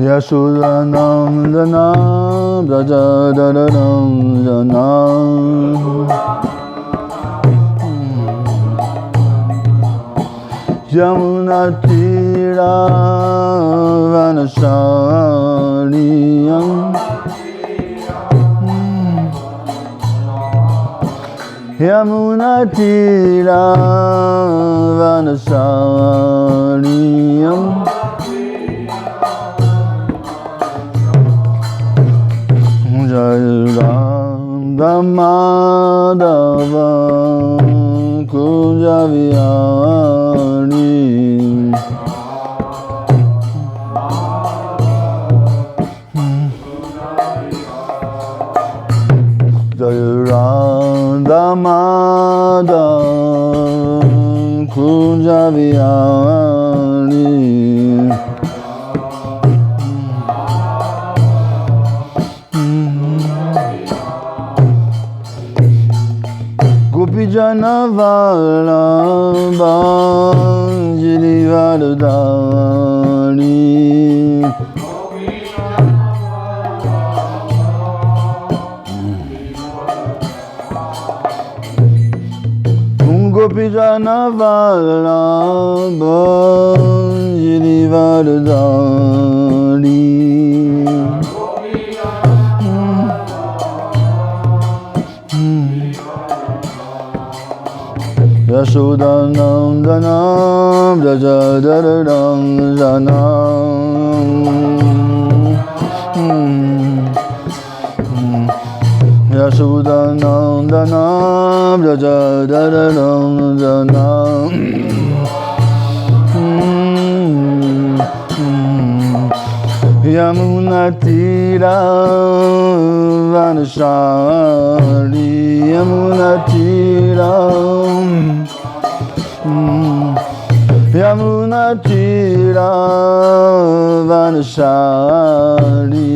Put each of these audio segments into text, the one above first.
Yashodanandana Brajadaranjana Yamunatira Vanashariyam Yamunatira Vanashariyam Madhava Kunjaviyani Jayarada Madhava Kunjaviyani Janavala Banjiri Vardani Gopi Janavala Banjiri Vardani Yashodanandana Brajadaranjana Yashodanandana Brajadaranjana Yamunatira Vanashari Yamunatira Yamunatira Vanashari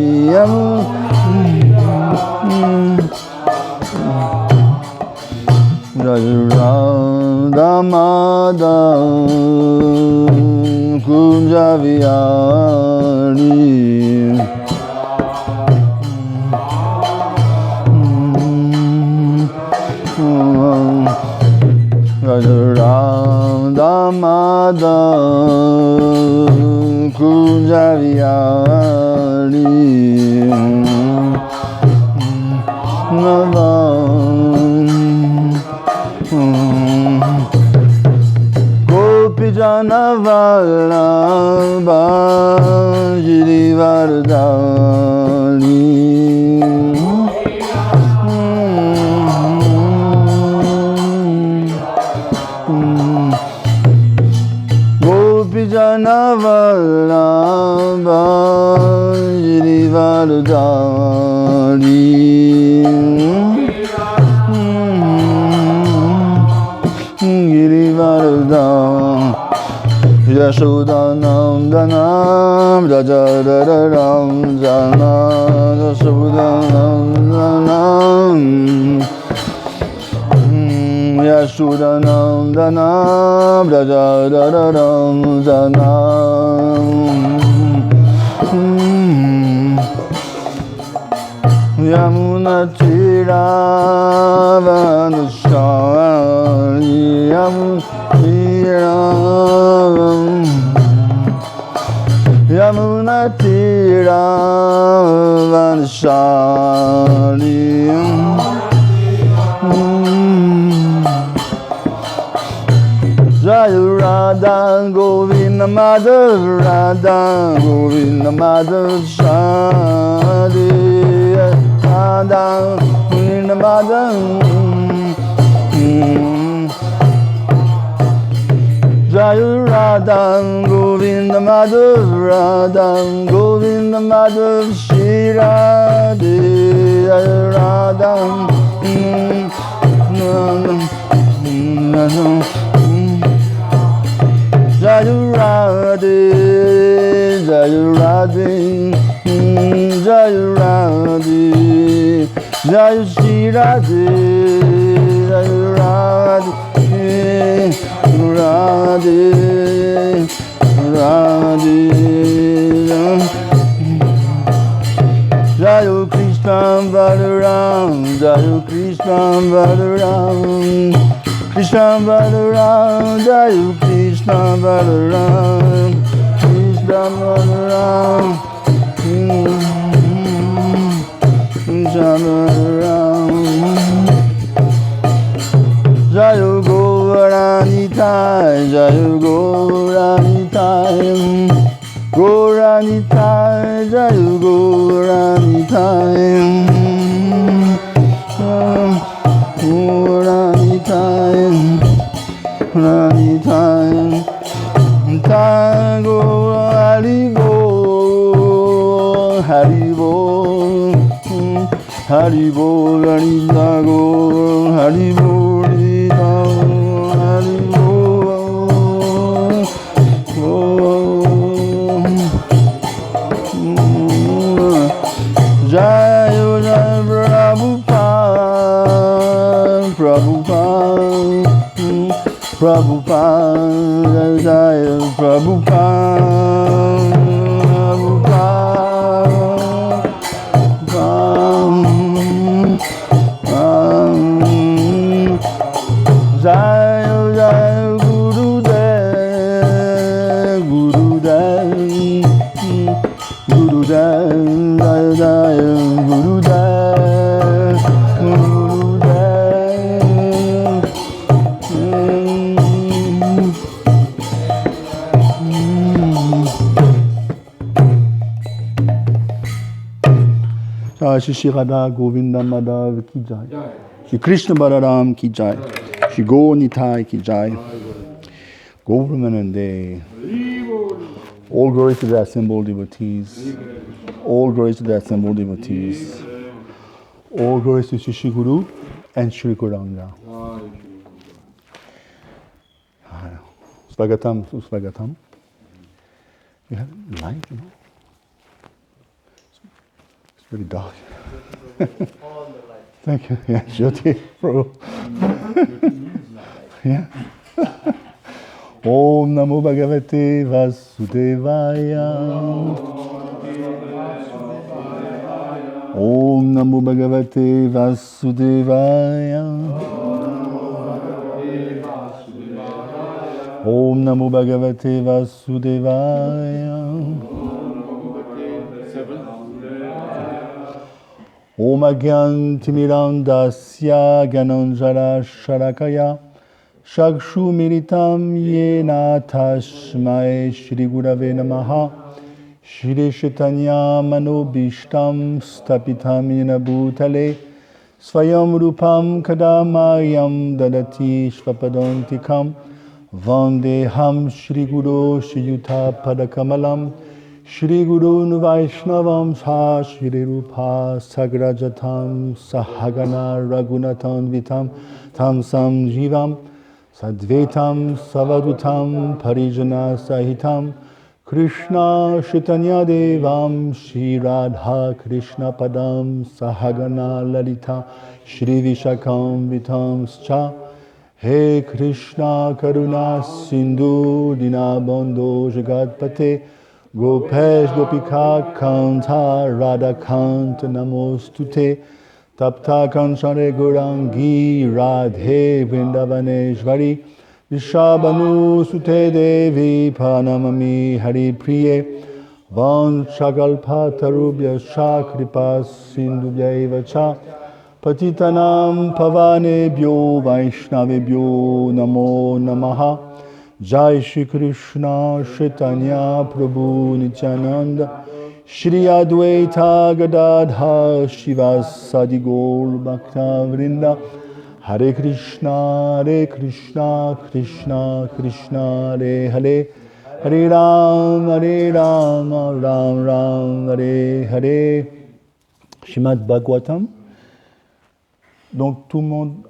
Radha Madhava Kunjaviyani Radha Madhava Kunjaviyani Janavala Banjiri Vardani Gopi Janavala Banjiri Vardani Girivardhan Yashodanandana Brajadaranjana Yashodanandana Yashodanandana Brajadaranjana Yamunatira Vanashari Yamunatira Vanashari Jaya Radha Govinda Madhava Radha Govinda Madhava Shadi Radha Govinda Madhava Jaya Radha Govinda Madhava Radha Govinda Madhava Shri Radhe Jaya Radha Jaya Radhe Jaya Radhe Jaya Radhe Jaya Shri Radhe Jaya Radhe Krishna Balaram, Jai Krishna Balaram, Krishna Balaram, Krishna Balaram. Jai Gauranitai, Jai Gauranitai, Gauranitai, Jai Gauranitai, Gauranitai, Gauranitai, Tango Haribo, Haribo, Haribo, Haribo, Haribo. Jai Jai Prabhupada, Prabhupada, Prabhupada, Jai Prabhupada, Prabhupada, Jai Jai Gurudev, Gurudev, Gurudev, Jai Jai Gurudev, Gurudev. Shri Shri Radha Govinda Madhav ki jai. Shri Krishna Balaram ki jai. Shri Gaur Nitai ki jai. Go Brahmanande. All glory to the assembled devotees. All glory to the assembled devotees. All glory to Shri Guru and Shri Gauranga. Swagatam, Swagatam. You have light, you know? It's very dark. Thank you. Yeah, Jyoti, Prabhu. Yeah. Om Namo Bhagavate Vasudevaya. Om Namo Bhagavate Vasudevaya. Om Namo Bhagavate Vasudevaya. Om Agyantimirandasya Gyananjara Sharakaya Shakshu Militam Yena Tashmai Shri Gurave Namaha Shri Chaitanya Manobishtam Stapitam Yena Bhutale Svayam Rupam Kadamayam Dadati Shvapadontikam Vandeham Shri Guru Shri Yuta Padakamalam Shri Guru Vaishnavam Sa Shri Rupa Sagrajatam Sahagana Raghunathan Vitam Tam Sam Jivam Sadvetam Savadutam Parijana Sahitam Krishna Chaitanya Devam Shri Radha Krishna Padam Sahagana Lalita Shri Vishakam Vitam Scha He Krishna Karuna Sindhu Dinabandho Jagatpate Gopesh Gopika Kanta Radha Kanta Namostute Tapta Kanchare Gurangi Radhe Vrindavaneshvari Vishabhanu Sute Devi Panamami Hari Priye Vanchakalpa Tarubhya Kripa Sindhubhya Vacha Patitanam Pavanebhyo Vaishnavebhyo Namo Namaha Jai Shri Krishna Chaitanya Prabhu Nityananda Shri Advaita Gadadha Shivasadi Gaur Bhakta Vrinda Hare Krishna Krishna Krishna Hare Hare Hare Ram Ram Ram Hare Hare. Shrimad Bhagavatam. Donc tout le monde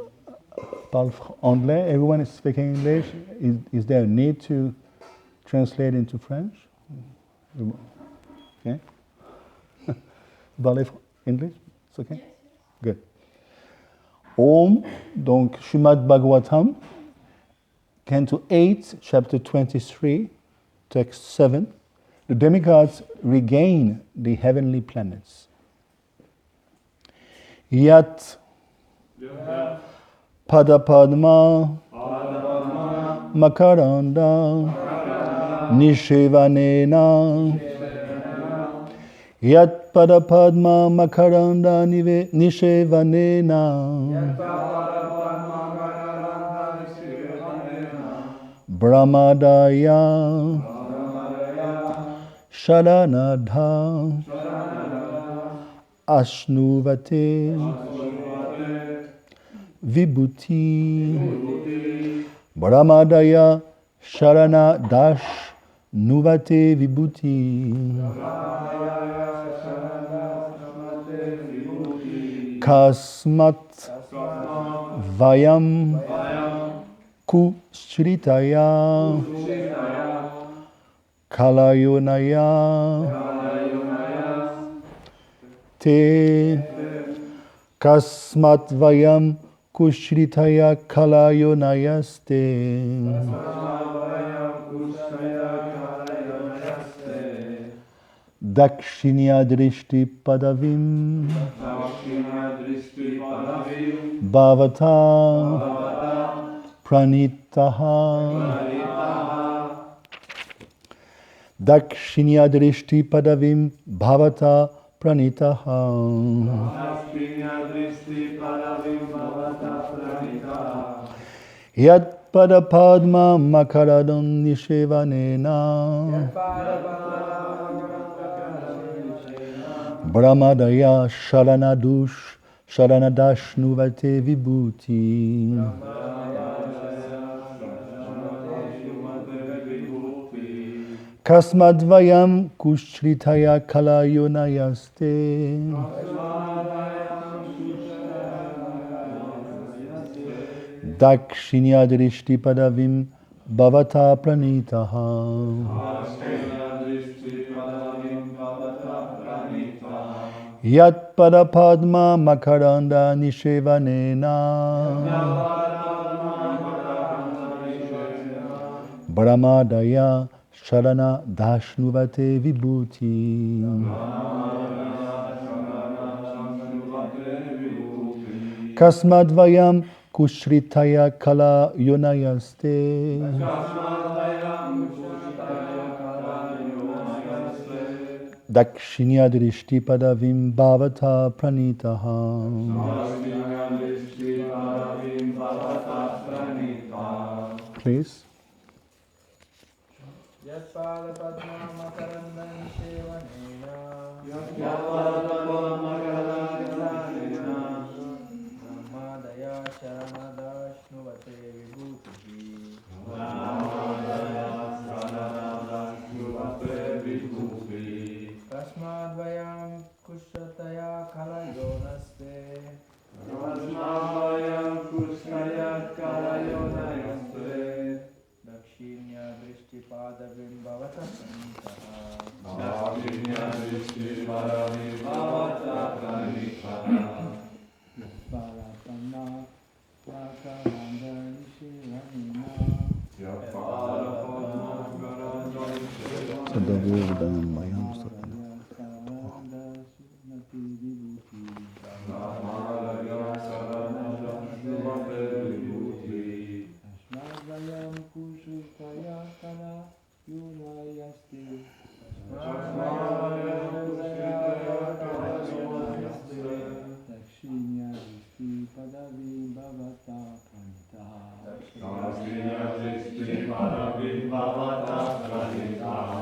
parle anglais. Everyone is speaking English. Is there a need to translate into French? Okay. Parlez English? It's okay? Yes. Good. Om, donc Shrimad Bhagavatam, Canto 8, Chapter 23, Text 7. The demigods regain the heavenly planets. Yat Padapadma Makaranda Nishevanena Yat Pada Padma Makaranda Nishevanena Brahmadaya Sharanadha Ashnuvate Vibhuti Brahmadaya Sharana Dash Nuvate Vibhuti Kasmat Vayam Kushritaya Kalayonaya Te Kasmat Vayam Kushritaya Kalayonayaste Dakshinya Drishti Padavim Bhavata Pranitaha Dakshinya Drishti Padavim Bhavata Pranitaha Yat Pada Padma Makaradam Nishevanena Brahmadaya Sharanadush Nuvate Vibhuti Kasmadvayam Kushritaya Kalayonayaste Dakshinya Drishti Padavim Bhavata Pranitaha Yat Pada Padma Makaranda Nishevanena Brahmadaya Sharana Dashnuvate Vibhuti Kasmadvayam Kushritaya Kala Yonayaste Dakshinya Drishti Padavim Bhavata Pranitaha Please. Yatpada Padma Makaranda Nishevanena Brahmadaya Sharanadashnuvate Vibhuti Tasmadvayam Kushataya Kalayonaste Dakshinya Drishti Padavim Bhavata Pranitaha Parapanna Makaranda Nishevanena Sadavurdanam Asmadvayam Kushutaya Kala Yunayaste Dakshinya Drishti Padavi Bhavata Pranitaha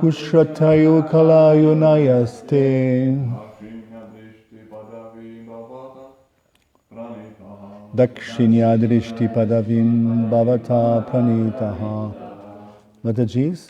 Kushratayo Kalayonayaste Dakshinya Drishti Padavim Bhavata Pranitaha. Mataji's.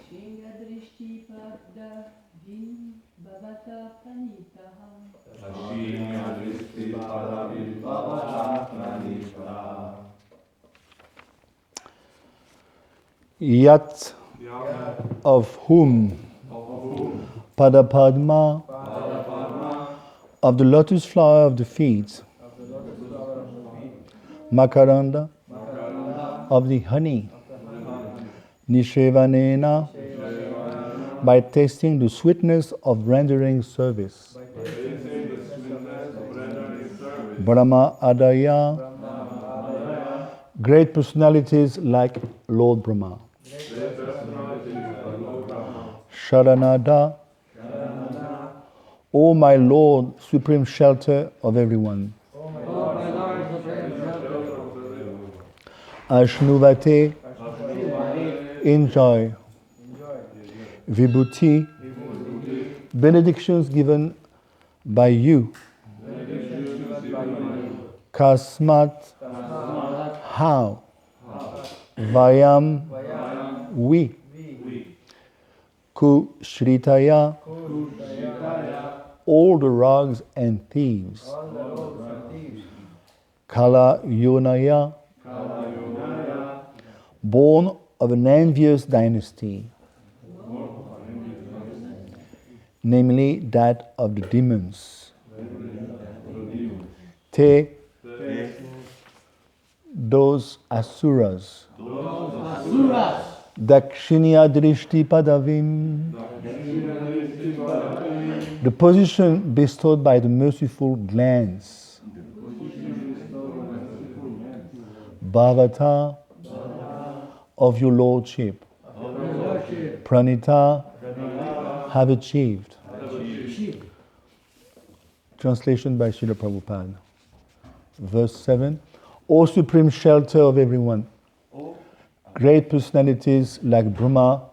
Shingadrishti Pada Vim Bhavata Pranitaham. Yat of whom Padapadma of the lotus flower of the feet, Makaranda of the honey, Nishevanena by tasting the sweetness of rendering service, Brahma Adaya, great personalities like Lord Brahma, Sharanada, O my Lord, supreme shelter of everyone, Ashnuvate, enjoy, Vibhuti, benedictions given by you, Kasmat, how, Vayam, we, Kushritaya, all the rogues and thieves, Kala Yonaya, born of an envious dynasty, namely that of the demons. Te, those asuras. Dakshinya Drishti Padavim, the position bestowed by the merciful glance. Bhavata, of your lordship. Pranita, have achieved. Translation by Srila Prabhupada. Verse 7. O supreme shelter of everyone, great personalities like Brahma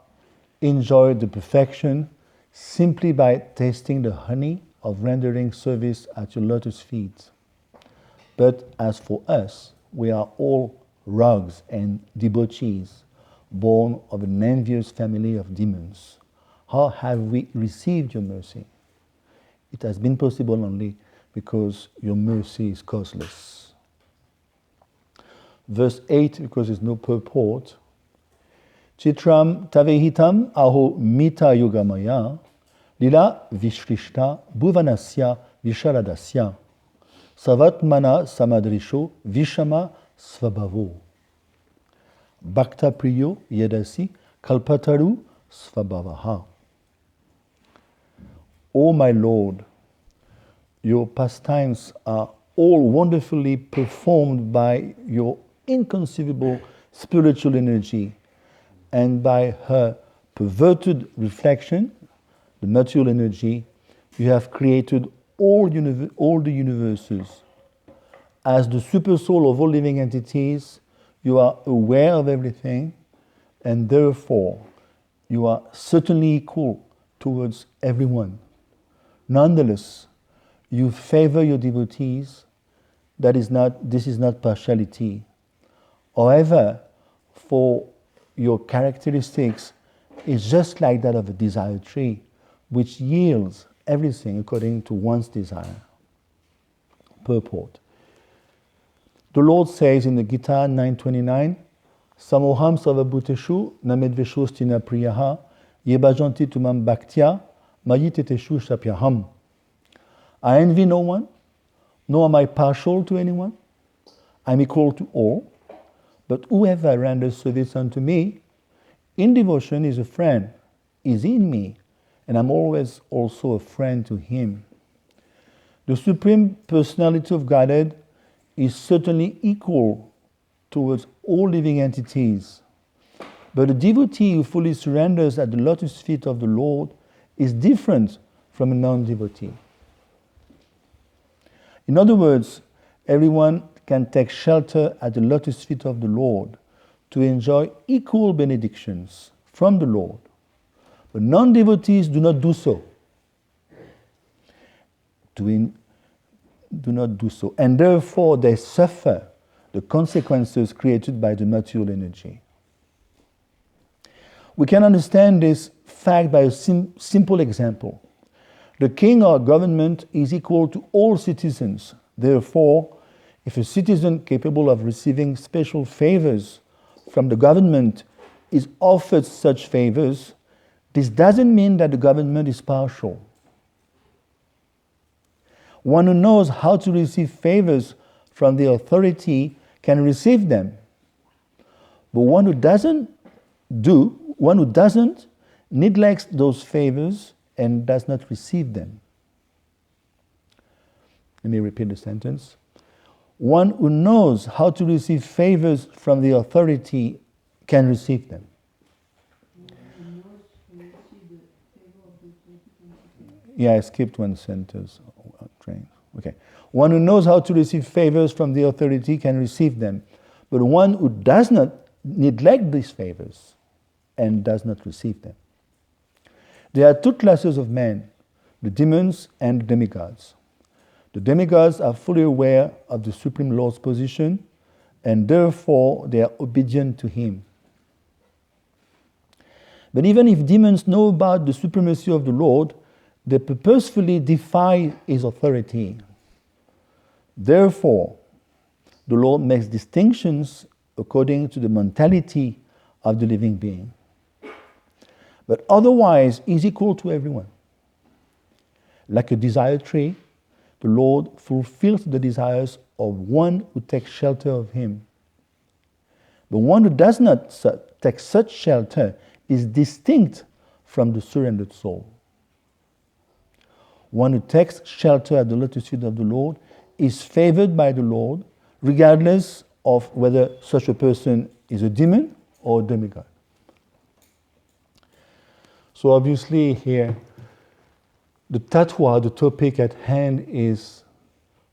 enjoy the perfection simply by tasting the honey of rendering service at your lotus feet. But as for us, we are all rogues and debauchees, born of an envious family of demons. How have we received your mercy? It has been possible only because your mercy is causeless. Verse 8, because there's no purport. Chitram tavehitam aho mita yogamaya lila vishrishta bhuvanasya visharadasya savatmana samadrisho vishama svabhavo bhakta priyo yadasi kalpataru svabhavaha. O my Lord, your pastimes are all wonderfully performed by your inconceivable spiritual energy, and by her perverted reflection, the material energy, you have created all the universes. As the super soul of all living entities, you are aware of everything, and therefore you are certainly equal towards everyone. Nonetheless, you favor your devotees. This is not partiality. However, for your characteristics is just like that of a desire tree, which yields everything according to one's desire. Purport. The Lord says in the Gita 9:29, Samoham sarvabhuteshu namedveshostina priyaha yebajanti tumam bhaktya mayiteteshu shapyaham. I envy no one, nor am I partial to anyone. I am equal to all. But whoever renders service unto me, in devotion is a friend, is in me, and I'm always also a friend to him. The Supreme Personality of Godhead is certainly equal towards all living entities. But a devotee who fully surrenders at the lotus feet of the Lord is different from a non-devotee. In other words, everyone can take shelter at the lotus feet of the Lord to enjoy equal benedictions from the Lord. But non-devotees do not do so. Do not do so. And therefore they suffer the consequences created by the material energy. We can understand this fact by a simple example. The king or government is equal to all citizens. Therefore, if a citizen capable of receiving special favors from the government is offered such favors, this doesn't mean that the government is partial. One who knows how to receive favors from the authority can receive them. But one who doesn't neglects those favors and does not receive them. Let me repeat the sentence. One who knows how to receive favors from the authority can receive them. Yeah, I skipped one sentence. Okay. One who knows how to receive favors from the authority can receive them. But one who does not neglect these favors and does not receive them. There are two classes of men, the demons and the demigods. The demigods are fully aware of the Supreme Lord's position, and therefore they are obedient to him. But even if demons know about the supremacy of the Lord, they purposefully defy his authority. Therefore, the Lord makes distinctions according to the mentality of the living being. But otherwise, he's equal to everyone. Like a desire tree, the Lord fulfills the desires of one who takes shelter of him. But one who does not take such shelter is distinct from the surrendered soul. One who takes shelter at the lotus feet of the Lord is favored by the Lord, regardless of whether such a person is a demon or a demigod. So obviously here, the tattwa, the topic at hand is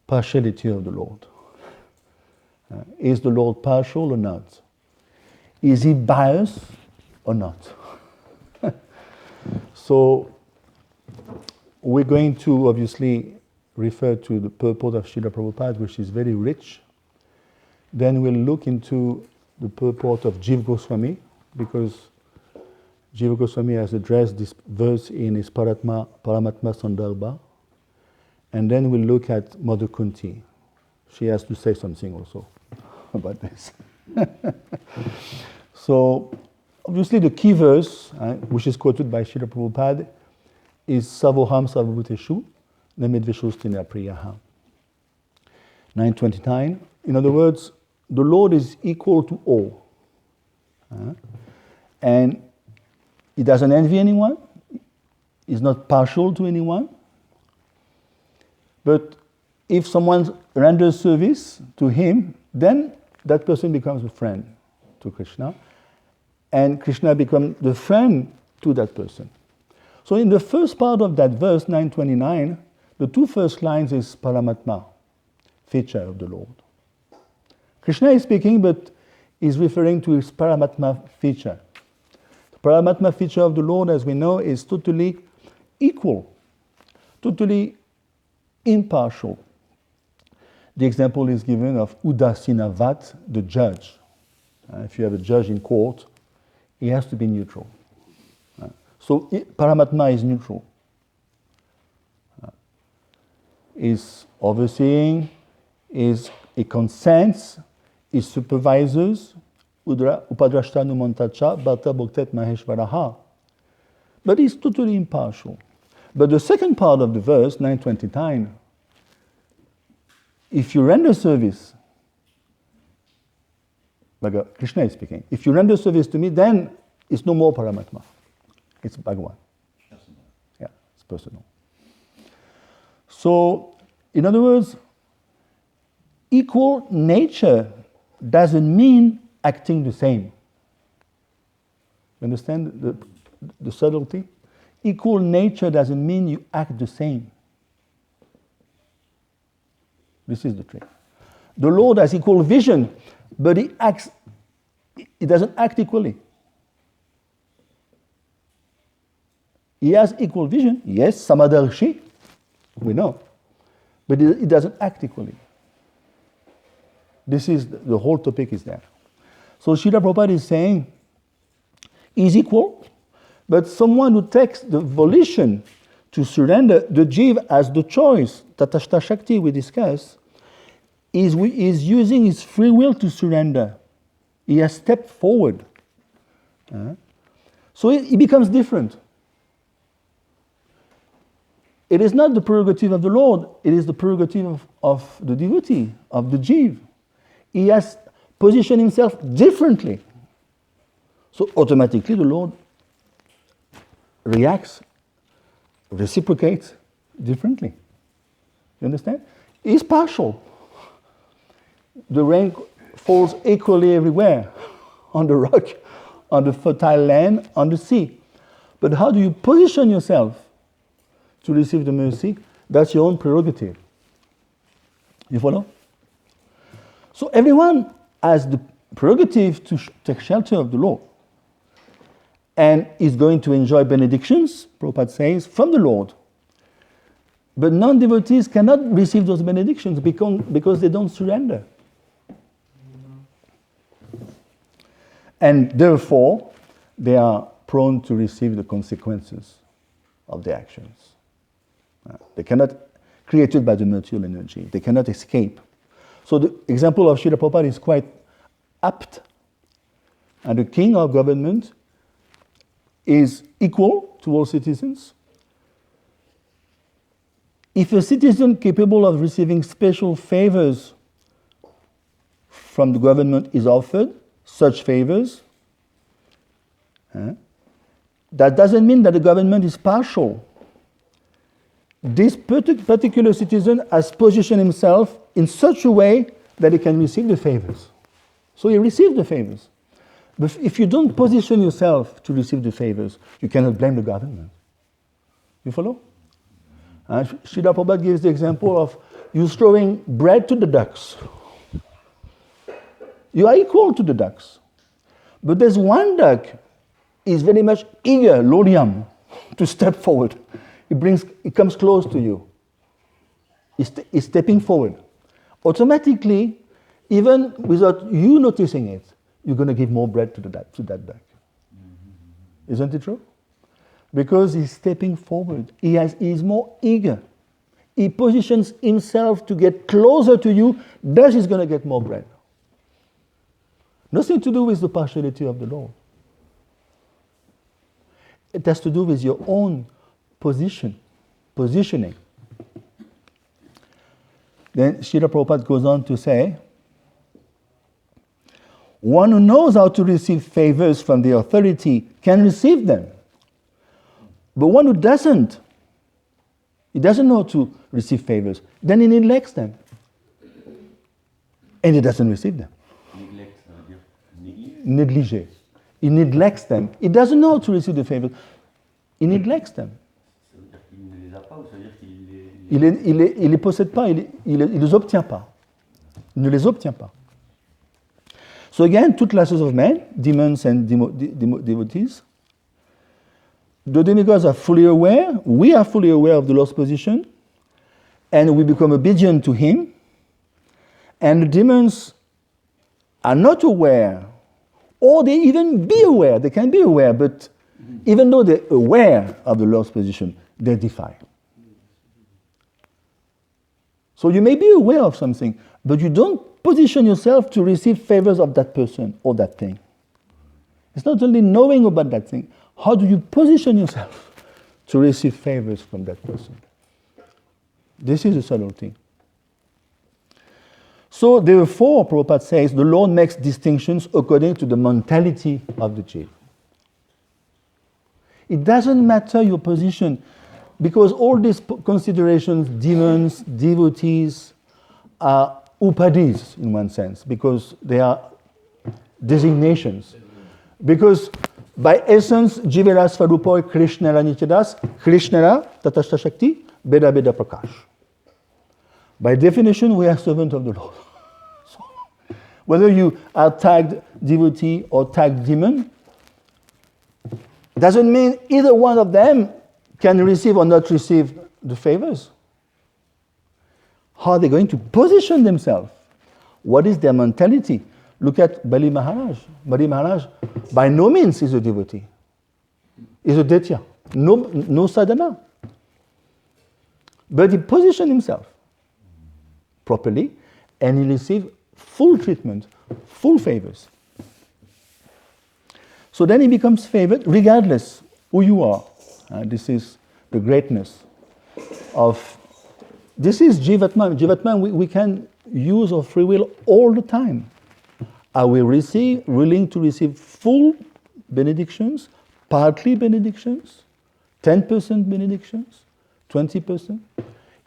partiality of the Lord. Is the Lord partial or not? Is he biased or not? So we're going to obviously refer to the purport of Srila Prabhupada, which is very rich. Then we'll look into the purport of Jiva Goswami, because Jiva Goswami has addressed this verse in his Paramatma Sandarbha. And then we'll look at Mother Kunti. She has to say something also about this. So, obviously the key verse, which is quoted by Srila Prabhupada, is Savoham Sarvabhuteshu Namedveshostina Priyaha. 929. In other words, the Lord is equal to all. And he doesn't envy anyone. He's not partial to anyone. But if someone renders service to him, then that person becomes a friend to Krishna. And Krishna becomes the friend to that person. So in the first part of that verse, 929, the two first lines is Paramatma, feature of the Lord. Krishna is speaking, but is referring to his Paramatma feature. The Paramatma feature of the Lord, as we know, is totally equal, totally impartial. The example is given of Udasinavat, the judge. If you have a judge in court, he has to be neutral. So Paramatma is neutral. Is overseeing, he consents, he supervises, Upadrashtanu Mantacha, Bhata Bhaktet Maheshvaraha. But he's totally impartial. But the second part of the verse, 929, if you render service, like Krishna is speaking, if you render service to me, then it's no more Paramatma. It's Bhagavan. Yeah, it's personal. So, in other words, equal nature doesn't mean acting the same. You understand the subtlety? Equal nature doesn't mean you act the same. This is the trick. The Lord has equal vision, but he doesn't act equally. He has equal vision, yes, Samadarshi, we know, but he doesn't act equally. This is, the whole topic is there. So Srila Prabhupada is saying, is equal, but someone who takes the volition to surrender, the jiva as the choice, Tatashta Shakti we discussed, is using his free will to surrender. He has stepped forward. So it becomes different. It is not the prerogative of the Lord, it is the prerogative of the devotee, of the jiva. He has positioned himself differently. So automatically the Lord reacts, reciprocates differently. You understand? He's partial. The rain falls equally everywhere, on the rock, on the fertile land, on the sea. But how do you position yourself to receive the mercy? That's your own prerogative. You follow? So everyone has the prerogative to take shelter of the Lord and is going to enjoy benedictions, Prabhupada says, from the Lord. But non-devotees cannot receive those benedictions because they don't surrender. And therefore, they are prone to receive the consequences of their actions. They cannot, created by the material energy, they cannot escape. So the example of Srila Prabhupada is quite apt. And the king of government is equal to all citizens. If a citizen capable of receiving special favors from the government is offered such favors, that doesn't mean that the government is partial. This particular citizen has positioned himself in such a way that he can receive the favors. So he received the favors. But if you don't position yourself to receive the favors, you cannot blame the government. You follow? Srila Prabhupada gives the example of you throwing bread to the ducks. You are equal to the ducks. But there's one duck is very much eager, loriam, to step forward. It comes close to you. He's stepping forward. Automatically, even without you noticing it, you're going to give more bread to that duck. Isn't it true? Because he's stepping forward. He's more eager. He positions himself to get closer to you, thus he's going to get more bread. Nothing to do with the partiality of the Lord. It has to do with your own positioning. Then Srila Prabhupada goes on to say, one who knows how to receive favors from the authority can receive them. But one who doesn't, he doesn't know how to receive favors, then he neglects them. And he doesn't receive them. Négliger. He neglects them. He doesn't know how to receive the favors. He neglects them. Il les possède pas, il les obtient pas. Il ne les obtient pas. So again, two classes of men, demons and devotees. The demigods are fully aware, we are fully aware of the Lord's position, and we become obedient to Him. And the demons are not aware, or they even be aware, they can be aware, but even though they're aware of the Lord's position, they defy. So you may be aware of something, but you don't position yourself to receive favors of that person or that thing. It's not only knowing about that thing. How do you position yourself to receive favors from that person? This is a subtle thing. So therefore, Prabhupada says, the Lord makes distinctions according to the mentality of the jiva. It doesn't matter your position, because all these considerations, demons, devotees, are upadis in one sense, because they are designations. Because by essence, Jivera Svarupoi Krishnara Nityadas, Krishnara Tatashta Shakti, Beda Beda Prakash. By definition, we are servants of the Lord. So, whether you are tagged devotee or tagged demon, doesn't mean either one of them can receive or not receive the favors. How are they going to position themselves? What is their mentality? Look at Bali Maharaj. Bali Maharaj, by no means is a devotee. He's a Daitya. No sadhana. But he positioned himself properly and he received full treatment, full favors. So then he becomes favored regardless who you are. This is the greatness of, this is Jivatman. Jivatman we can use our free will all the time. Are we willing to receive full benedictions, partly benedictions, 10% benedictions, 20%?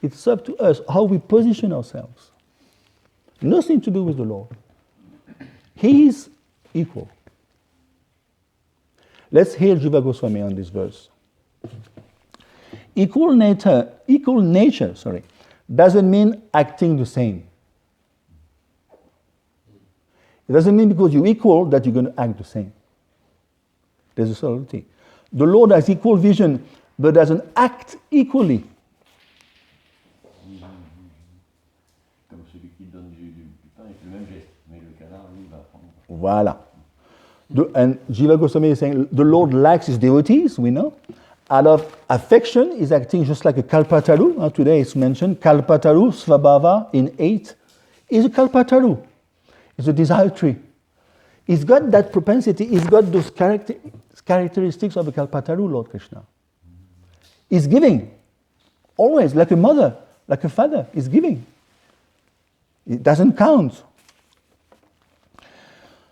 It's up to us how we position ourselves. Nothing to do with the Lord. He is equal. Let's hear Jiva Goswami on this verse. Equal nature, doesn't mean acting the same. It doesn't mean because you're equal that you're going to act the same. There's a subtlety. The Lord has equal vision, but doesn't act equally. Comme celui qui donne du pain avec le même geste, mais le canard, lui, va prendre. Voilà. And Jiva Goswami is saying the Lord likes his devotees, we know. Out of affection, he's acting just like a Kalpataru. Today it's mentioned, Kalpataru, Svabhava in 8, is a Kalpataru. It's a desire tree. He's got that propensity, he's got those characteristics of a Kalpataru, Lord Krishna. He's giving, always, like a mother, like a father, he's giving. It doesn't count.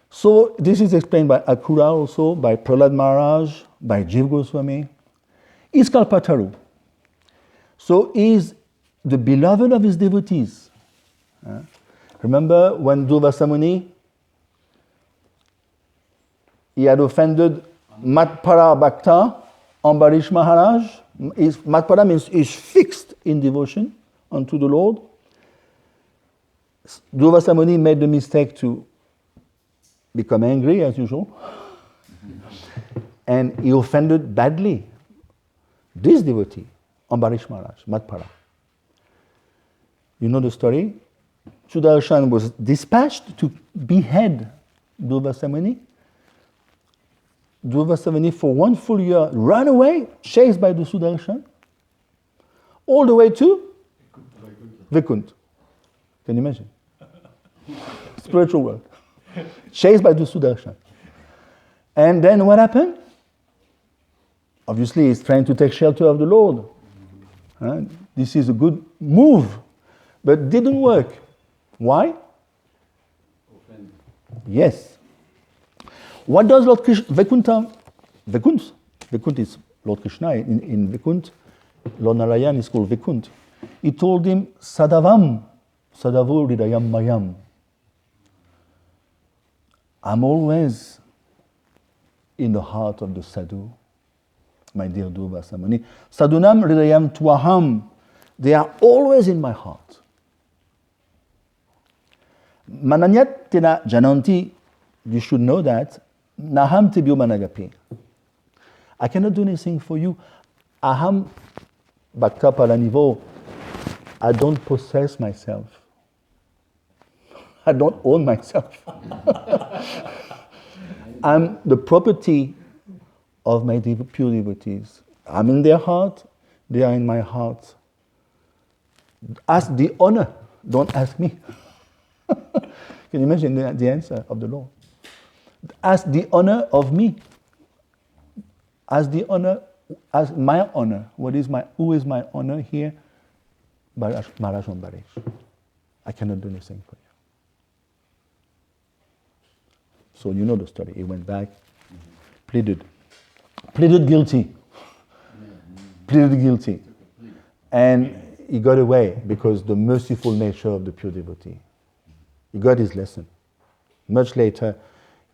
So this is explained by Akura also, by Prahlad Maharaj, by Jiva Goswami. He's Kalpataru. So he's the beloved of his devotees. Remember when Durvasa Muni, he had offended Matpara Bhakta, Ambarish Maharaj. Matpara means he's fixed in devotion unto the Lord. Durvasa Muni made the mistake to become angry as usual. And he offended badly this devotee, Ambarish Maharaj, Matpara. You know the story? Sudarshan was dispatched to behead Durvasa Muni. Durvasa Muni for 1 full year ran away, chased by the Sudarshan, all the way to Vaikuntha. Can you imagine? Spiritual world. Chased by the Sudarshan. And then what happened? Obviously, he's trying to take shelter of the Lord. This is a good move, but didn't work. Why? Yes. What does Lord Krishna, Vaikuntha is Lord Krishna. In Vaikuntha, Lord Narayan is called Vaikuntha. He told him, Sadavam, Sadavo Hridayam Mayam. I'm always in the heart of the sadhu, my dear Durvasa Muni. Sadhunam Hridayam Twaham. They are always in my heart. Mananyat tena jananti, you should know that. Naham tibyo managapi. I cannot do anything for you. Aham bhakta paranivo. I don't possess myself. I don't own myself. I'm the property of my pure devotees. I'm in their heart, they are in my heart. Ask the honor, don't ask me. Can you imagine the answer of the Lord? Ask the honor of me. Ask the honor, ask my honor. Who is my honor here? Maharaj Ambarish. I cannot do anything for you. So you know the story. He went back, pleaded guilty. And he got away because the merciful nature of the pure devotee. He got his lesson. Much later,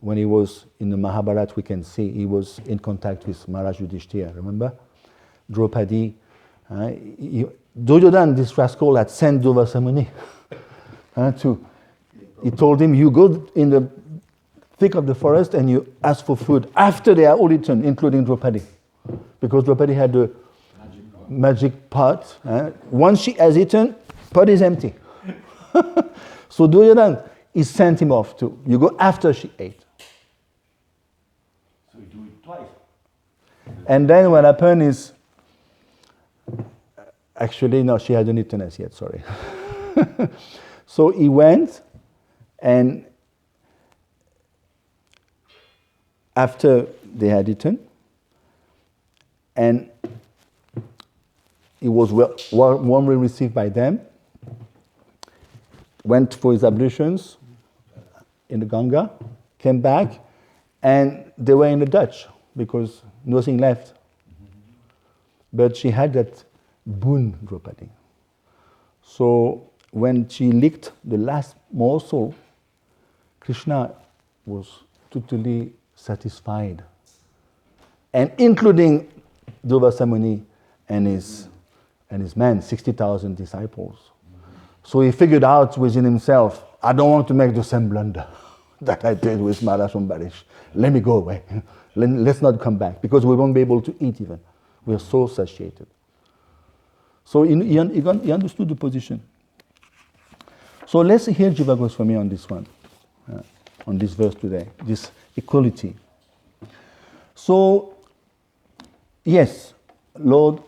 when he was in the Mahabharata, we can see he was in contact with Maharaj Yudhishthira. Remember? Draupadi. Duryodhana, this rascal, had sent Durvasa Muni he told him, you go in the thick of the forest and you ask for food after they are all eaten, including Draupadi. Because Draupadi had a magic pot. Once she has eaten, pot is empty. So Duryodhana, he sent him off too. You go after she ate. So you do it twice. And then what happened is, actually, no, she hadn't eaten as yet, sorry. So he went, and after they had eaten, and he was warmly received by them, went for his ablutions in the Ganga, came back, and they were in the Dutch because nothing left. But she had that boon, Draupadi. So when she licked the last morsel, Krishna was totally satisfied, and including Durvasa Muni and his men, 60,000 disciples. So he figured out within himself, I don't want to make the same blunder that I did with Maharaj Ambarish. Let me go away. Let's not come back, because we won't be able to eat even. We are so satiated. So he understood the position. So let's hear Jiva Goswami on this one, on this verse today, this equality. So, yes, Lord,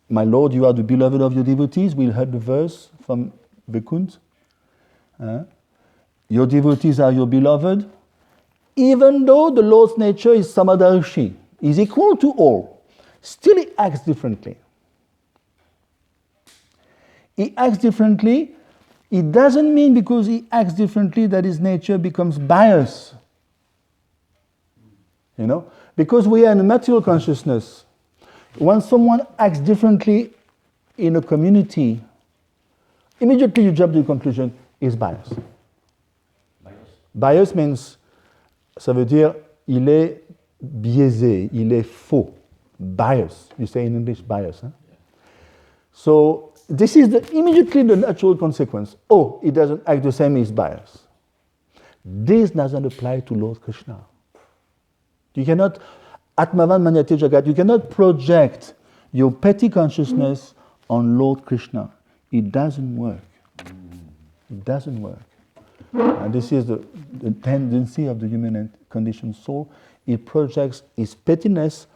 my Lord, you are the beloved of your devotees. We heard the verse from Vaikuntha. Your devotees are your beloved, even though the Lord's nature is Samadarshi, is equal to all, still he acts differently. He acts differently. It doesn't mean because he acts differently that his nature becomes biased. You know? Because we are in a material consciousness. When someone acts differently in a community, immediately you jump to the conclusion, he's biased. Bias means, ça veut dire, il est biaisé, il est faux. Bias. You say in English, bias. Huh? So, this is immediately the natural consequence. Oh, he doesn't act the same, he's biased. This doesn't apply to Lord Krishna. You cannot, Atmavan Manyate Jagat, you cannot project your petty consciousness on Lord Krishna. It doesn't work. It doesn't work. And this is the tendency of the human conditioned soul. It projects its pettiness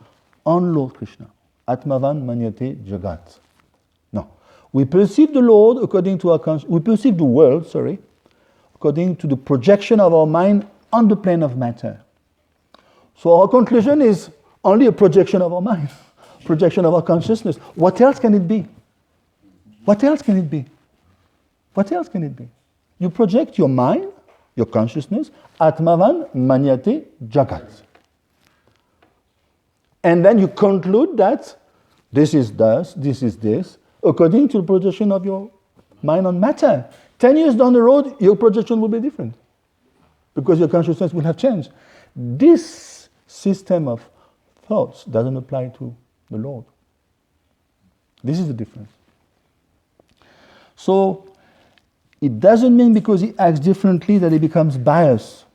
on Lord Krishna. Atmavan Manyate Jagat. No. We perceive the Lord according to our we perceive the world, according to the projection of our mind on the plane of matter. So our conclusion is only a projection of our mind, projection of our consciousness. What else can it be? What else can it be? What else can it be? You project your mind, your consciousness, Atmavan Manyate Jagat. And then you conclude that this is this, according to the projection of your mind on matter. 10 years down the road, your projection will be different, because your consciousness will have changed. This system of thoughts doesn't apply to the Lord. This is the difference. So, it doesn't mean because he acts differently that he becomes biased.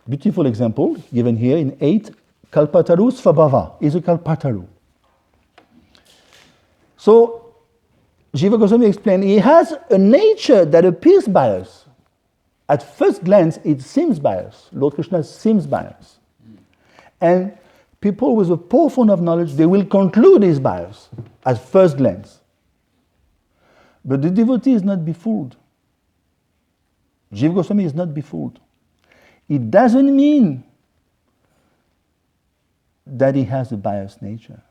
Beautiful example given here in 8. Kalpataru Svabhava is a Kalpataru. So, Jiva Goswami explained, he has a nature that appears biased. At first glance, it seems biased. Lord Krishna seems biased. And people with a profound of knowledge, they will conclude he's biased at first glance. But the devotee is not befooled. Jiva Goswami is not befooled. It doesn't mean that he has a biased nature,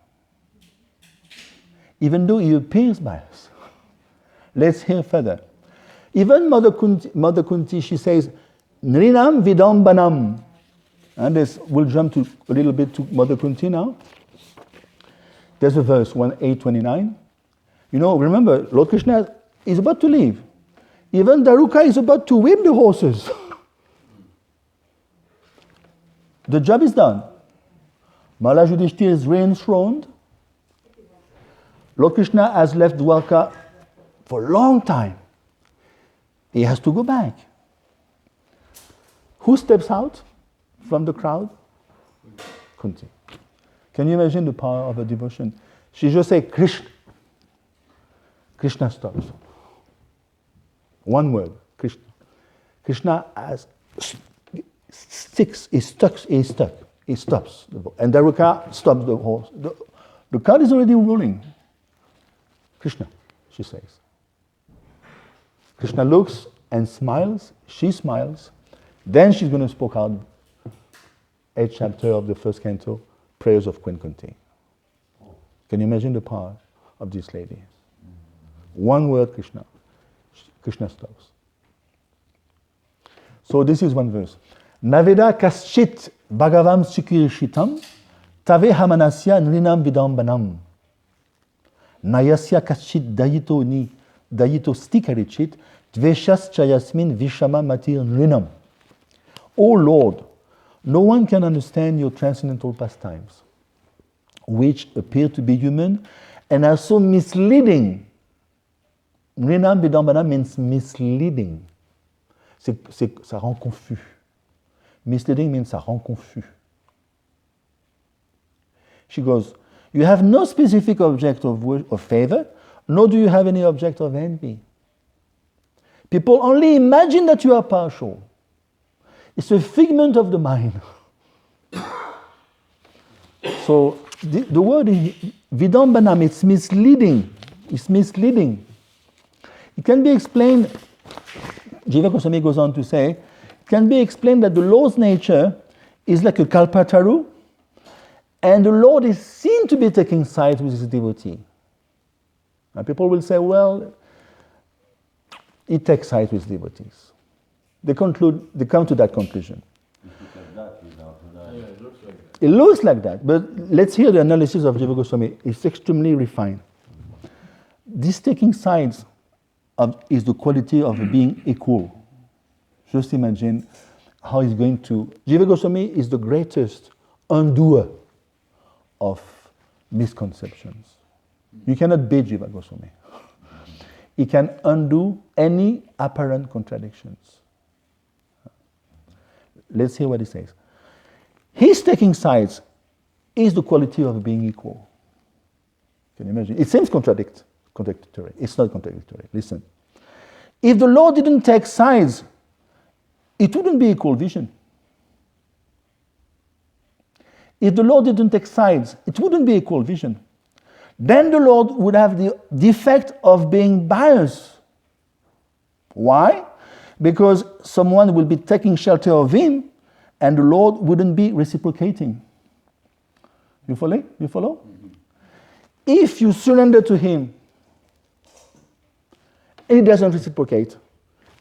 even though he appears biased. Let's hear further. Even Mother Kunti, she says, Nrinam Vidambanam. And we'll jump a little bit to Mother Kunti now. There's a verse, 829. You know, remember, Lord Krishna is about to leave. Even Daruka is about to whip the horses. The job is done. Maharaj Yudhishthira is re-enthroned. Lord Krishna has left Dwarka for a long time. He has to go back. Who steps out from the crowd? Kunti. Can you imagine the power of her devotion? She just says, Krishna. Krishna stops. One word, Krishna. Krishna he stops. And Dwaraka stops the horse. The cart is already rolling. Krishna, she says. Krishna looks and smiles, she smiles. Then she's going to speak out 8th chapter of the first canto, Prayers of Queen Kunti. Can you imagine the power of this lady? One word, Krishna. Krishna stops. So this is one verse. Naveda kaschit bhagavam sukirishitam tave hamanasya nrinam vidambanam nayasya kaschit dayito stikarichit dveshas chayasmin vishama matir nrinam. O Lord, no one can understand your transcendental pastimes, which appear to be human and are so misleading. Nrinam vidambana means misleading. Ça rend confus. Misleading means ça rend confus. She goes, you have no specific object of favor, nor do you have any object of envy. People only imagine that you are partial. It's a figment of the mind. So the word vidambanam, it's misleading. It's misleading. It can be explained, Jiva Goswami goes on to say, it can be explained that the Lord's nature is like a kalpataru, and the Lord is seen to be taking sides with his devotee. Now people will say, well, he takes sides with devotees. They come to that conclusion. It looks like that, but let's hear the analysis of Jiva Goswami. It's extremely refined. This taking sides is the quality of being equal. Just imagine how he's going to... Jiva Goswami is the greatest undoer of misconceptions. You cannot beat Jiva Goswami. He can undo any apparent contradictions. Let's hear what he says. His taking sides is the quality of being equal. Can you imagine? It seems contradictory. It's not contradictory. Listen. If the Lord didn't take sides, it wouldn't be equal vision. If the Lord didn't take sides, it wouldn't be equal vision. Then the Lord would have the defect of being biased. Why? Because someone will be taking shelter of him and the Lord wouldn't be reciprocating. You follow? You follow? Mm-hmm. If you surrender to him and he doesn't reciprocate,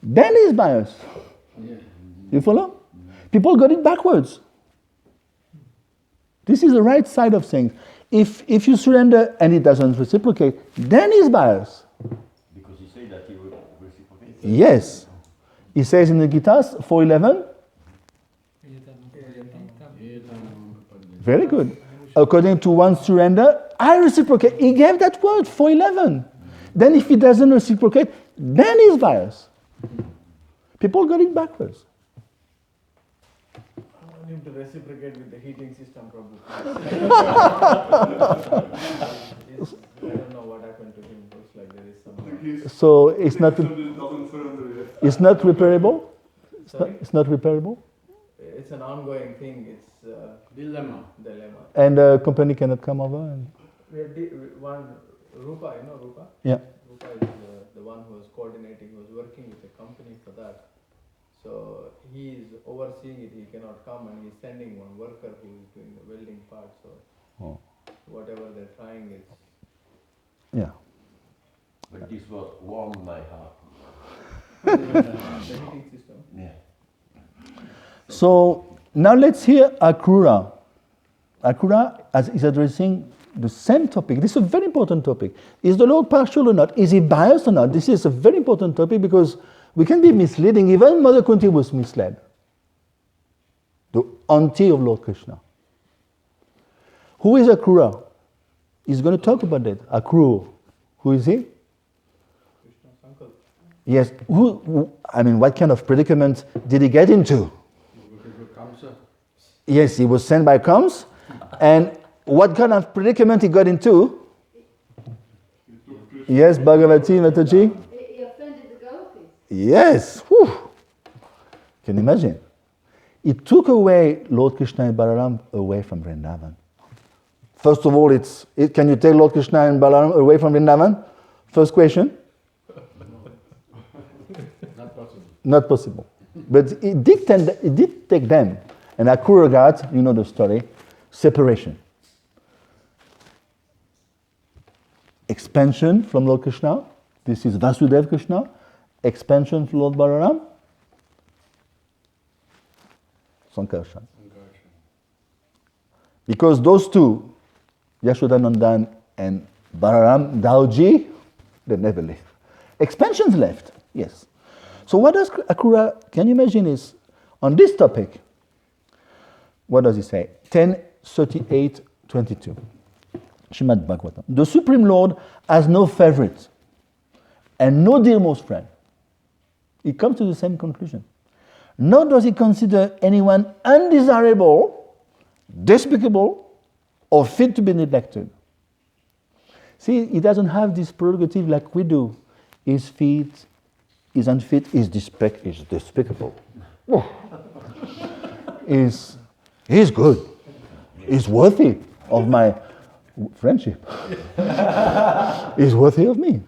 then he's biased. Yeah. You follow? Mm-hmm. People got it backwards. This is the right side of things. If you surrender and it doesn't reciprocate, then he's biased. Because he said that he will reciprocate. Yes. He says in the Gita's 4:11. Very good. According to one's surrender, I reciprocate. He gave that word, 4:11. Then if he doesn't reciprocate, then he's biased. People got it backwards. I need to reciprocate with the heating system, Prabhu. I don't know what happened to him. Looks like there is some... So it's not repairable? It's not repairable? It's an ongoing thing. It's dilemma. And the company cannot come over? And... One, Rupa, you know Rupa? Yeah. Rupa is the one who was coordinating, who was working with the company for that. So he is overseeing it, he cannot come, and he's sending one worker who is doing the welding part. So whatever they're trying is... Yeah. But this was warmed my heart. The heating system? Yeah. So now let's hear Akrura. Akrura is addressing the same topic. This is a very important topic. Is the Lord partial or not? Is he biased or not? This is a very important topic because we can be misleading. Even Mother Kunti was misled. The auntie of Lord Krishna. Who is Akrura? He's going to talk about that. Akrura. Who is he? Krishna's uncle. Yes. What kind of predicament did he get into? Yes, he was sent by Kams. And what kind of predicament he got into? Yes, Bhagavati Mataji? He offended the gopis. Yes. Whew. Can you imagine? It took away Lord Krishna and Balaram away from Vrindavan. First of all, can you take Lord Krishna and Balaram away from Vrindavan? First question? Not possible. Not possible. But it did take them. And Akrura got, you know the story, separation. Expansion from Lord Krishna. This is Vasudev Krishna. Expansion to Lord Balaram. Sankarshan. Because those two, Yashodanandan and Balaram, Dauji, they never left. Expansions left, yes. So what does Akrura, can you imagine is, on this topic, what does he say? 10:38:22. Srimad Bhagavatam. The Supreme Lord has no favorite and no dearmost friend. He comes to the same conclusion. Nor does he consider anyone undesirable, despicable, or fit to be neglected. See, he doesn't have this prerogative like we do. He's fit, he's unfit, he's despicable. He's good. He's worthy of my friendship. He's worthy of me.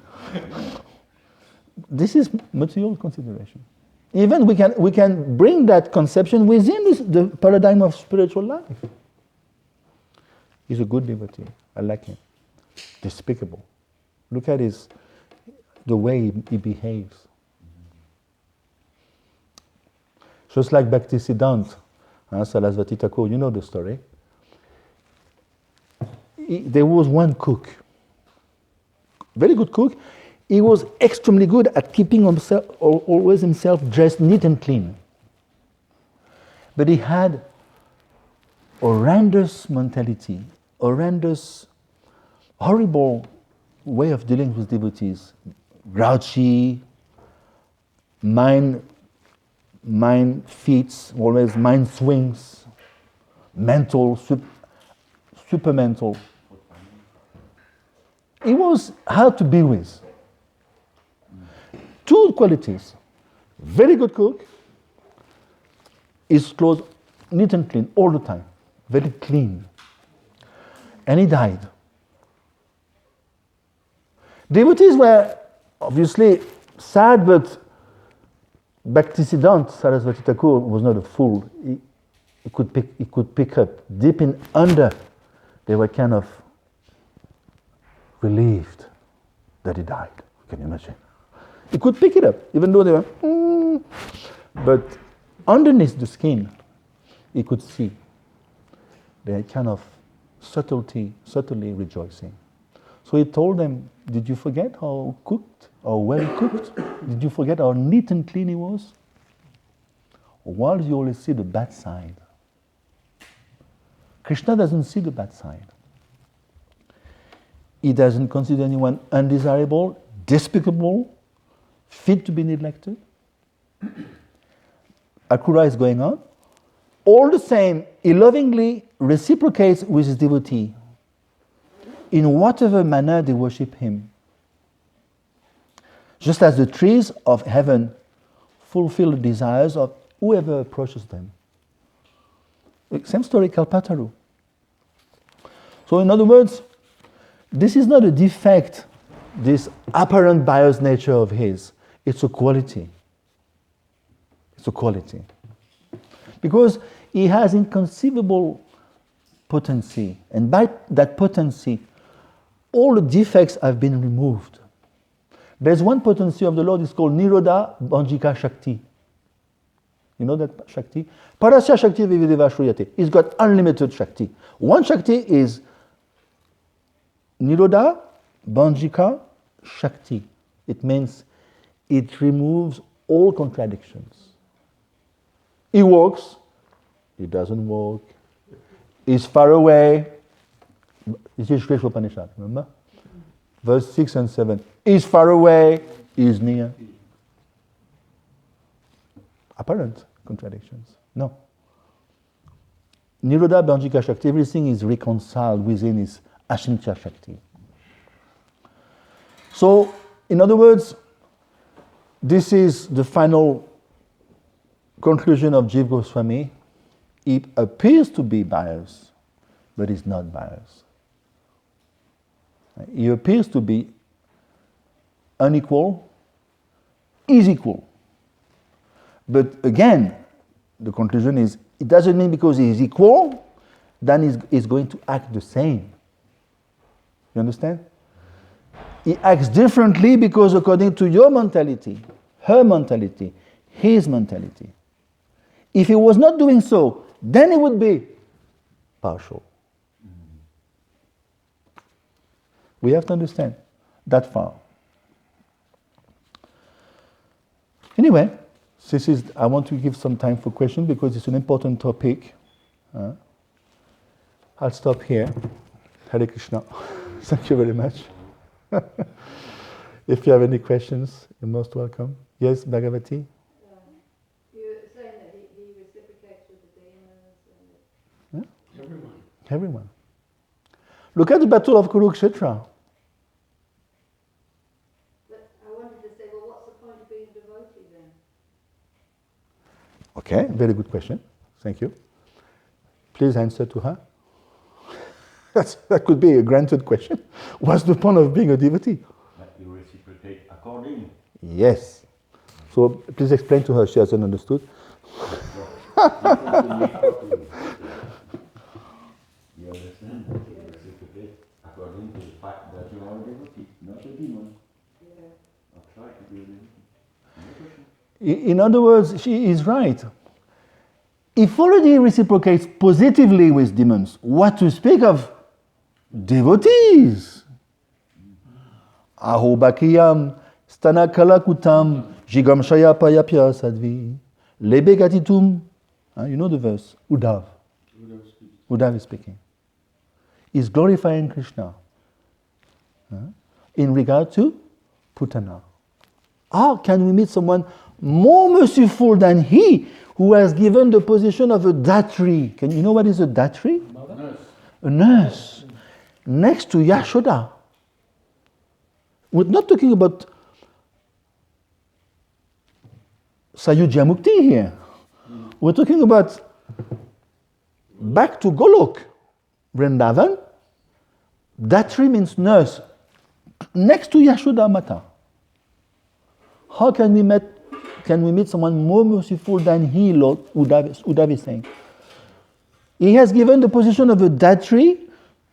This is material consideration. Even we can bring that conception within the paradigm of spiritual life. He's a good devotee. I like him. Despicable. Look at the way he behaves. Just like Bhaktisiddhanta, Sarasvati Thakur, you know the story. There was one cook, very good cook. He was extremely good at keeping always himself dressed neat and clean. But he had horrendous mentality, horrendous, horrible way of dealing with devotees. Grouchy, mind feats, always mind swings, mental, super mental. He was hard to be with. Two qualities. Very good cook. His clothes neat and clean all the time. Very clean. And he died. Devotees were obviously sad, but Bhaktisiddhanta Sarasvati Thakur was not a fool. He could pick up deep in under. They were kind of relieved that he died. Can you imagine? He could pick it up, even though they were, but underneath the skin, he could see the kind of subtly rejoicing. So he told them, did you forget how well he cooked? Did you forget how neat and clean he was? Or while you always see the bad side? Krishna doesn't see the bad side. He doesn't consider anyone undesirable, despicable, fit to be neglected. Akrura is going on. All the same, he lovingly reciprocates with his devotee in whatever manner they worship him. Just as the trees of heaven fulfill the desires of whoever approaches them. Same story, Kalpataru. So in other words, this is not a defect, this apparent biased nature of his. It's a quality. It's a quality. Because he has inconceivable potency. And by that potency, all the defects have been removed. There's one potency of the Lord, it's called Nirodha Bhanjika Shakti. You know that Shakti? Parasya Shakti Vivideva Shruyate. He's got unlimited Shakti. One Shakti is Nirodha Bhanjika Shakti. It means it removes all contradictions. He walks, he doesn't walk. He's far away. This is Shresh Upanishad, remember? Verse 6 and 7. He's far away, he's near. Apparent contradictions. No. Nirodha Bhanjika Shakti, everything is reconciled within his Ashintya Shakti. So, in other words, this is the final conclusion of Jiva Goswami, he appears to be biased, but he's not biased. He appears to be unequal, is equal. But again, the conclusion is, it doesn't mean because he is equal, then he's going to act the same. You understand? He acts differently because according to your mentality, her mentality, his mentality. If he was not doing so, then he would be partial. We have to understand that far. Anyway, I want to give some time for questions because it's an important topic. I'll stop here. Hare Krishna. Thank you very much. If you have any questions, you're most welcome. Yes, Bhagavati? You were saying that he reciprocates with the demons and Everyone. Look at the battle of Kurukshetra. But I wanted to say, well, what's the point of being a devotee then? Okay, very good question. Thank you. Please answer to her. That could be a granted question. What's the point of being a devotee? That you reciprocate according. Yes. So please explain to her, she hasn't understood. You understand? You reciprocate according to the fact that you are a devotee, not a demon. I'll try to be a devotee. In other words, she is right. If already reciprocates positively with demons, what to speak of devotees? Ahobakiyam, stanakalakutam, jigam shayapayapya sadvi, lebegatitum. You know the verse, Uddhav. Uddhav is speaking. Is glorifying Krishna in regard to Putana. How can we meet someone more merciful than he who has given the position of a datri? Can you know what is a datri? A nurse. Next to Yashoda. We're not talking about Sayujya Mukti here. We're talking about back to Golok, Vrindavan. Datri means nurse. Next to Yashoda Mata. How can we meet someone more merciful than he, Lord Uddhav is saying? He has given the position of a datri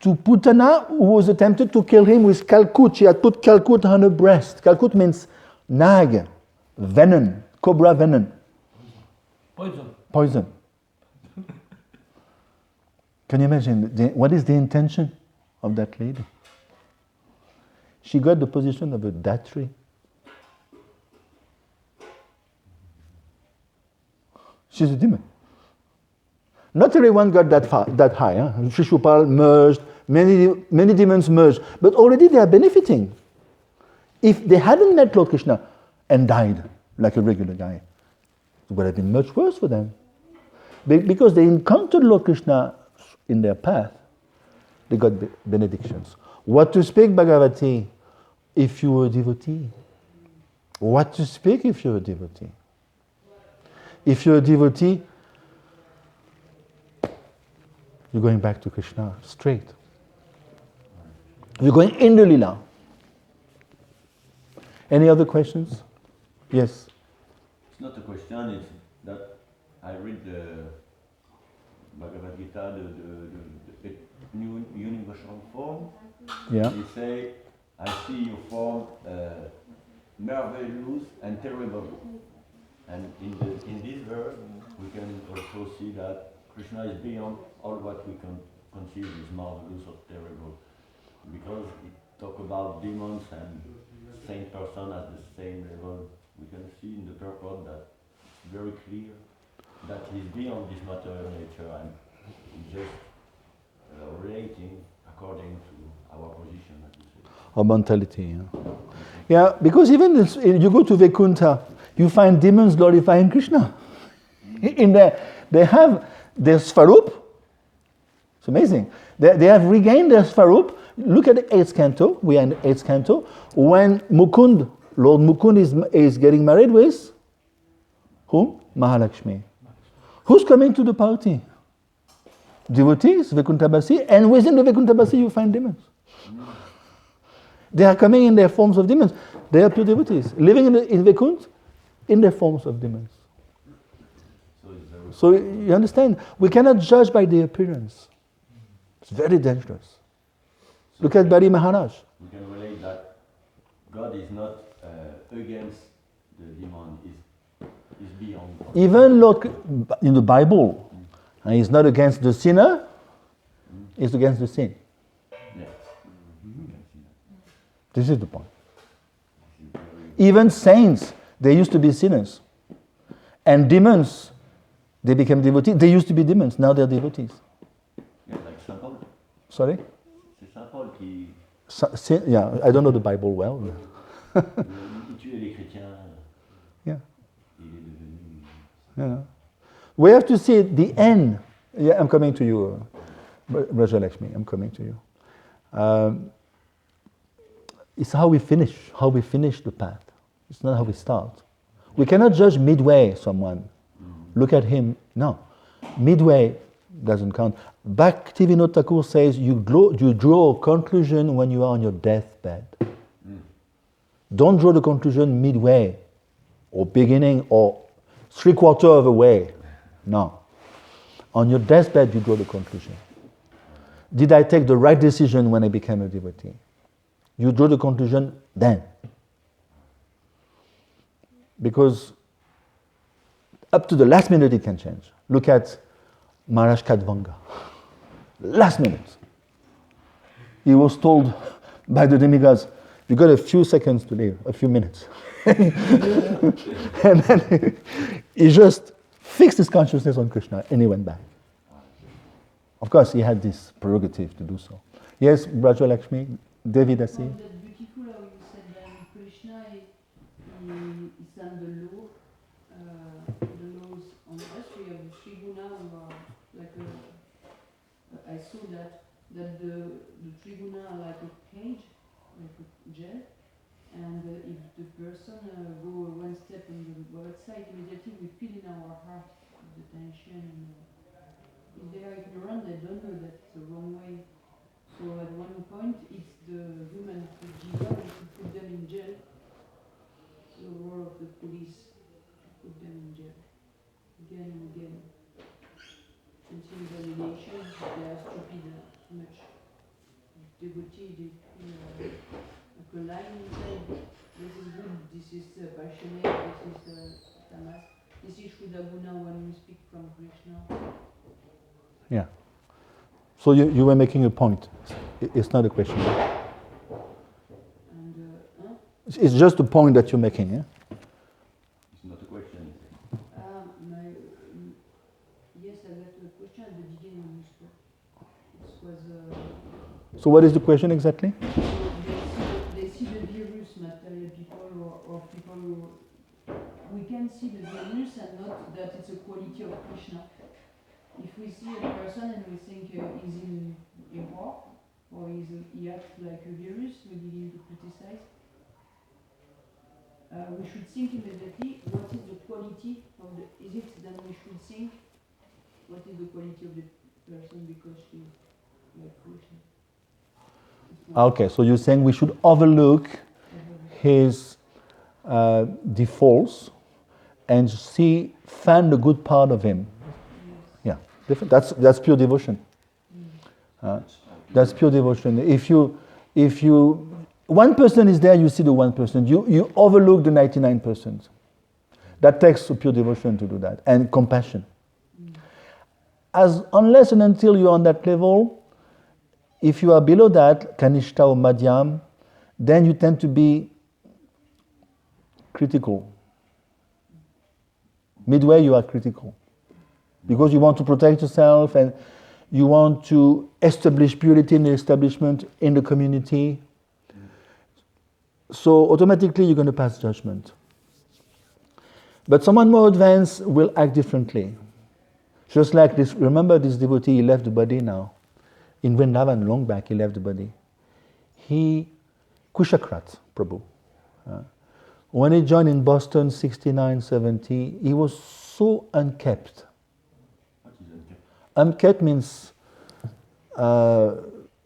to Putana, who was attempted to kill him with kalkut. She had put kalkut on her breast. Kalkut means nag, venom, cobra venom. Poison. Can you imagine what is the intention of that lady? She got the position of a datri. She's a demon. Not everyone got that high. Shishupal merged, many demons merged, but already they are benefiting. If they hadn't met Lord Krishna and died like a regular guy, it would have been much worse for them. Because they encountered Lord Krishna in their path, they got benedictions. What to speak, Bhagavati, if you were a devotee? What to speak if you're a devotee? If you're a devotee, you're going back to Krishna straight. You're going in the Lila. Any other questions? Yes. It's not a question, it's that I read the Bhagavad Gita, the new universal form. Yeah. They say, I see your form marvelous and terrible. And in this verse, we can also see that Krishna is beyond all what we can conceive is marvelous or terrible. Because it talks about demons and same person at the same level. We can see in the purport that it's very clear that he's beyond this material nature and just relating according to our position, as you say. Our mentality, yeah. Because even you go to Vaikuntha, you find demons glorifying Krishna. In there, they have their Svarup. It's amazing. They have regained their Svarup. Look at the 8th canto. We are in the 8th canto. When Mukund, Lord Mukund is getting married with Who? Mahalakshmi. Who's coming to the party? Devotees, Vaikuntha-basi, and within the Vaikuntha-basi you find demons. They are coming in their forms of demons. They are pure devotees, living in Vaikuntha in their forms of demons. So you understand, we cannot judge by the appearance. It's very dangerous. Look at Bali Maharaj. We can relate that God is not against the demon, is beyond God. Even look in the Bible, and he's not against the sinner, he's against the sin. Yeah. This is the point. Even saints, they used to be sinners. And demons, they became devotees. They used to be demons, now they're devotees. Yeah, like Saint Paul. Sorry? C'est Saint Paul qui Yeah, I don't know the Bible well. il tuait les chrétiens. Yeah. Il est devenu. Yeah. We have to see the end. Yeah, I'm coming to you, Raja Lakshmi. I'm coming to you. It's how we finish the path. It's not how we start. We cannot judge midway someone. Look at him. No. Midway doesn't count. Bhaktivinoda Thakur says you draw a conclusion when you are on your deathbed. Don't draw the conclusion midway or beginning or 3/4 of the way. No. On your deathbed you draw the conclusion. Did I take the right decision when I became a devotee? You draw the conclusion then. Because up to the last minute it can change. Look at Maharaj Kadvanga. Last minute. He was told by the demigods, you got a few seconds to live, a few minutes. And then he just fixed his consciousness on Krishna and he went back. Of course, he had this prerogative to do so. Yes, Braja Lakshmi, Devi Dasi. That's beautiful how you said that Krishna is under law, the laws on us. We have the three guna who are like I saw that the three guna are like a cage, like a jail, and if the person go one step on the outside, immediately we feel in our heart the tension. If they are ignorant, they don't know that's the wrong way. So at one point, it's the human jiva to put them in jail. The role of the police to put them in jail again and again. Until the nation, they are stupid too much. Devotee, they feel like a lion inside. This is good, this is passionate, this is tamas. This is Shuddhaguna when we speak from Krishna. Yeah. So you were making a point. It's not a question. It's just a point that you're making, yeah? It's not a question. Yes, I got a question at the beginning when you spoke. It was. So what is the question exactly? They see the virus, material people or people who. We can see the virus and not that it's a quality of Krishna. If we see a person and we think he's in war or he acts like a virus, we begin to criticize. We should think immediately what is the quality of the. Is it then we should think what is the quality of the person because she's like Krishna. Okay, so you're saying we should overlook his defaults and find the good part of him. Yeah, that's pure devotion. That's pure devotion. If you 1% is there, you see the 1%. You overlook the 99%. That takes pure devotion to do that, and compassion. Unless and until you're on that level, if you are below that, kanishta or madhyam, then you tend to be critical. Midway, you are critical. Because you want to protect yourself and you want to establish purity in the establishment, in the community. So automatically you're going to pass judgment. But someone more advanced will act differently. Just like this, remember this devotee, he left the body now. In Vrindavan, long back, he left the body. Kushakrat, Prabhu, When he joined in Boston 69-70, he was so unkept. What is it? Unkept means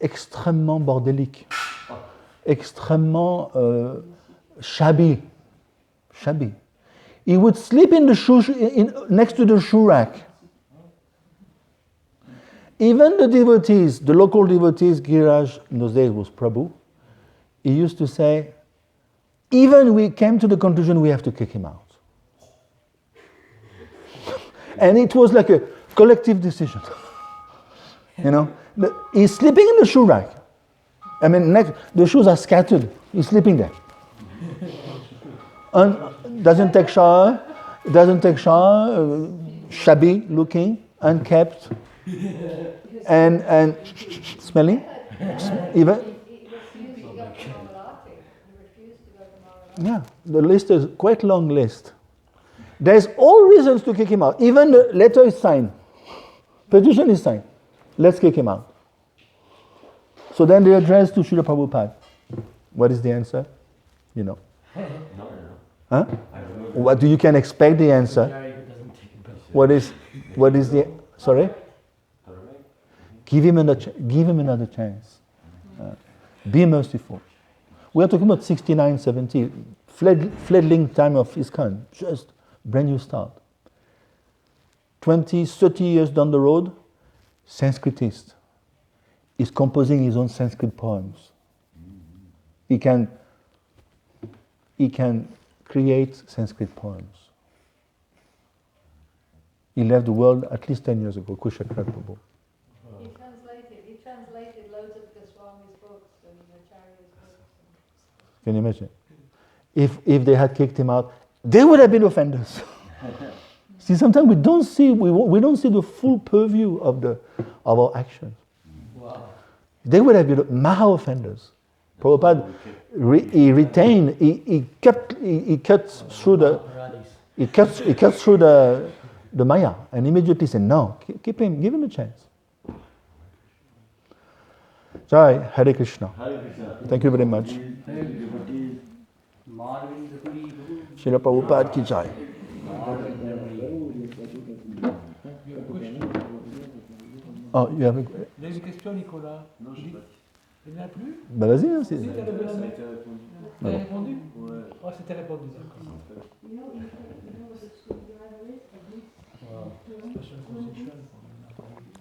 extrêmement bordélique, extrêmement shabby. Shabby. He would sleep in the next to the shoe rack. Even the devotees, the local devotees, Giraj in those days was Prabhu, he used to say, even we came to the conclusion we have to kick him out. And it was like a collective decision. You know, he's sleeping in the shoe rack. I mean, the shoes are scattered. He's sleeping there. Doesn't take shower, shabby looking, unkept, and smelling. Even. Yeah, the list is quite long list. There's all reasons to kick him out. Even the letter is signed. Petition is signed. Let's kick him out. So then they address to Srila Prabhupada. What is the answer? You know. Huh? What do you can expect the answer? What is the sorry? Give him another chance. Be merciful. We are talking about 69, 70, fledgling time of ISKCON, just brand new start. 20, 30 years down the road, Sanskritist is composing his own Sanskrit poems. He can create Sanskrit poems. He left the world at least 10 years ago, Kushakrat Prabhu. He translated loads of Goswami's books and Acharya's books. Can you imagine? If they had kicked him out, they would have been offenders. See, sometimes we don't see the full purview of our actions. Wow. They would have been maha offenders. Prabhupada, he cuts through the Maya and immediately said, no, give him a chance. Jai, Hare Krishna. Thank you very much. Srila Prabhupada ki jai. Oh, you have a... Il y a une question, Nicolas. Non, je sais pas. Il n'y en a plus? Bah vas-y, hein, c'est... Si, t'as levé la main. T'as répondu? Ouais. Oh, c'était répondu, d'accord. Wow. Special constitution.